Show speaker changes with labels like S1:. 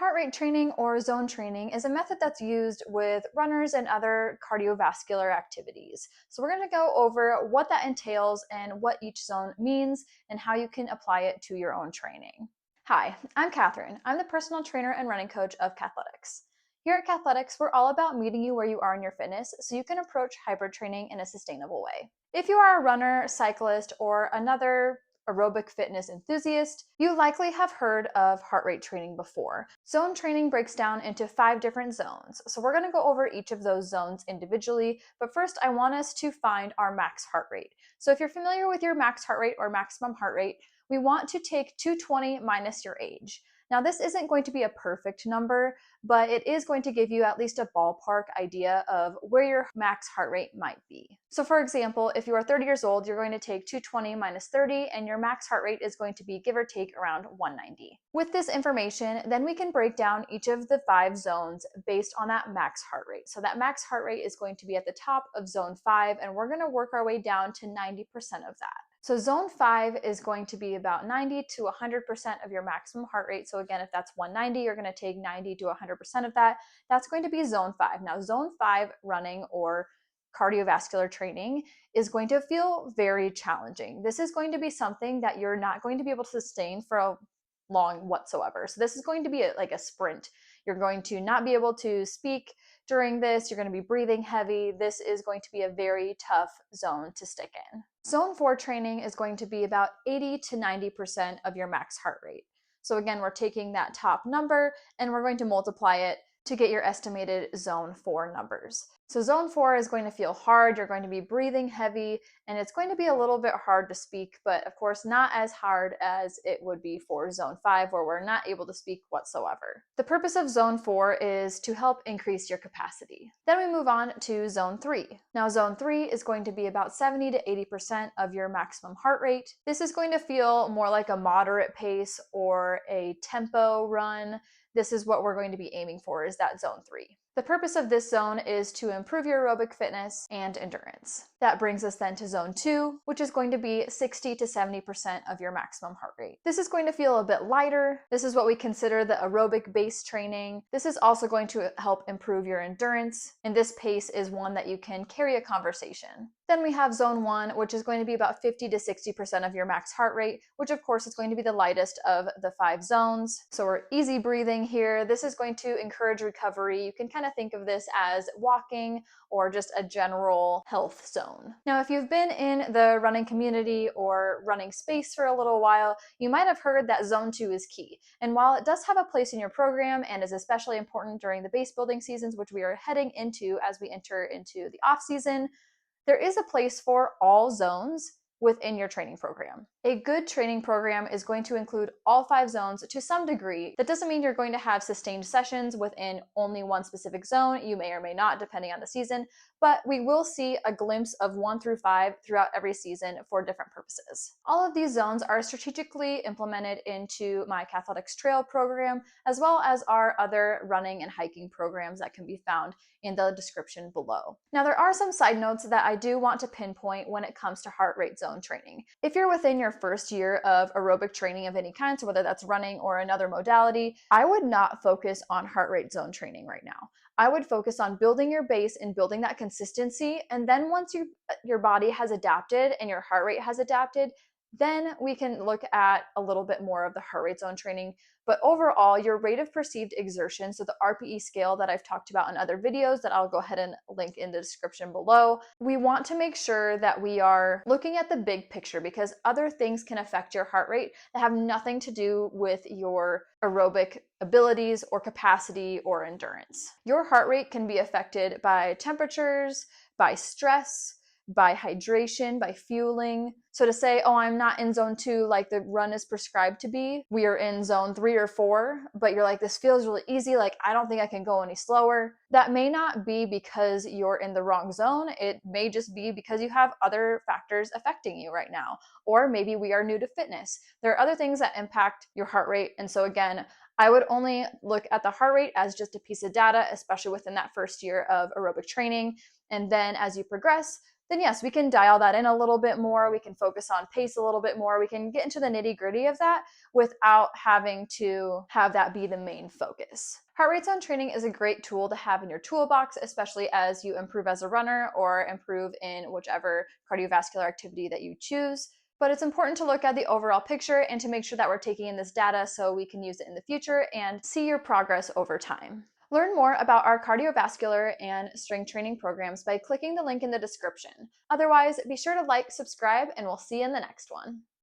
S1: Heart rate training or zone training is a method that's used with runners and other cardiovascular activities. So we're going to go over what that entails and what each zone means and how you can apply it to your own training. Hi, I'm Catherine. I'm the personal trainer and running coach of Kathletics. Here at Kathletics, we're all about meeting you where you are in your fitness so you can approach hybrid training in a sustainable way. If you are a runner, cyclist, or another aerobic fitness enthusiast, you likely have heard of heart rate training before. Zone training breaks down into 5 different zones. So we're going to go over each of those zones individually, but first I want us to find our max heart rate. So if you're familiar with your max heart rate or maximum heart rate, we want to take 220 minus your age. Now, this isn't going to be a perfect number, but it is going to give you at least a ballpark idea of where your max heart rate might be. So for example, if you are 30 years old, you're going to take 220 minus 30, and your max heart rate is going to be give or take around 190. With this information, then we can break down each of the 5 zones based on that max heart rate. So that max heart rate is going to be at the top of zone 5, and we're going to work our way down to 90% of that. So zone 5 is going to be about 90 to 100% of your maximum heart rate. So again, if that's 190, you're going to take 90 to 100% of that. That's going to be zone 5. Now, zone 5 running or cardiovascular training is going to feel very challenging. This is going to be something that you're not going to be able to sustain for a long whatsoever. So this is going to be like a sprint. You're going to not be able to speak during this. You're going to be breathing heavy. This is going to be a very tough zone to stick in. Zone 4 training is going to be about 80 to 90% of your max heart rate. So again, we're taking that top number and we're going to multiply it to get your estimated zone 4 numbers. So zone 4 is going to feel hard, you're going to be breathing heavy, and it's going to be a little bit hard to speak, but of course not as hard as it would be for zone 5 where we're not able to speak whatsoever. The purpose of zone 4 is to help increase your capacity. Then we move on to zone 3. Now zone 3 is going to be about 70 to 80% of your maximum heart rate. This is going to feel more like a moderate pace or a tempo run. This is what we're going to be aiming for, is that zone 3. The purpose of this zone is to improve your aerobic fitness and endurance. That brings us then to zone 2, which is going to be 60 to 70% of your maximum heart rate. This is going to feel a bit lighter. This is what we consider the aerobic base training. This is also going to help improve your endurance, and this pace is one that you can carry a conversation. Then we have zone 1, which is going to be about 50 to 60% of your max heart rate, which of course is going to be the lightest of the 5 zones. So we're easy breathing here. This is going to encourage recovery. You can kind of think of this as walking or just a general health zone. Now, if you've been in the running community or running space for a little while, you might have heard that zone 2 is key. And while it does have a place in your program and is especially important during the base building seasons, which we are heading into as we enter into the off season, there is a place for all zones within your training program. A good training program is going to include all 5 zones to some degree. That doesn't mean you're going to have sustained sessions within only one specific zone. You may or may not, depending on the season, but we will see a glimpse of 1 through 5 throughout every season for different purposes. All of these zones are strategically implemented into my Kathletics Trail program, as well as our other running and hiking programs that can be found in the description below. Now, there are some side notes that I do want to pinpoint when it comes to heart rate zone training. If you're within your first year of aerobic training of any kind, so whether that's running or another modality, I would not focus on heart rate zone training right now. I would focus on building your base and building that consistency. And then once your body has adapted and your heart rate has adapted, then we can look at a little bit more of the heart rate zone training. But overall, your rate of perceived exertion, so the RPE scale that I've talked about in other videos that I'll go ahead and link in the description below, we want to make sure that we are looking at the big picture because other things can affect your heart rate that have nothing to do with your aerobic abilities or capacity or endurance. Your heart rate can be affected by temperatures, by stress, by hydration, by fueling. So to say, oh, I'm not in zone 2 like the run is prescribed to be, we are in zone 3 or 4, but you're like, this feels really easy, like I don't think I can go any slower. That may not be because you're in the wrong zone. It may just be because you have other factors affecting you right now. Or maybe we are new to fitness. There are other things that impact your heart rate. And so again, I would only look at the heart rate as just a piece of data, especially within that first year of aerobic training. And then as you progress, then yes, we can dial that in a little bit more. We can focus on pace a little bit more. We can get into the nitty gritty of that without having to have that be the main focus. Heart rate zone training is a great tool to have in your toolbox, especially as you improve as a runner or improve in whichever cardiovascular activity that you choose. But it's important to look at the overall picture and to make sure that we're taking in this data so we can use it in the future and see your progress over time. Learn more about our cardiovascular and strength training programs by clicking the link in the description. Otherwise, be sure to like, subscribe, and we'll see you in the next one.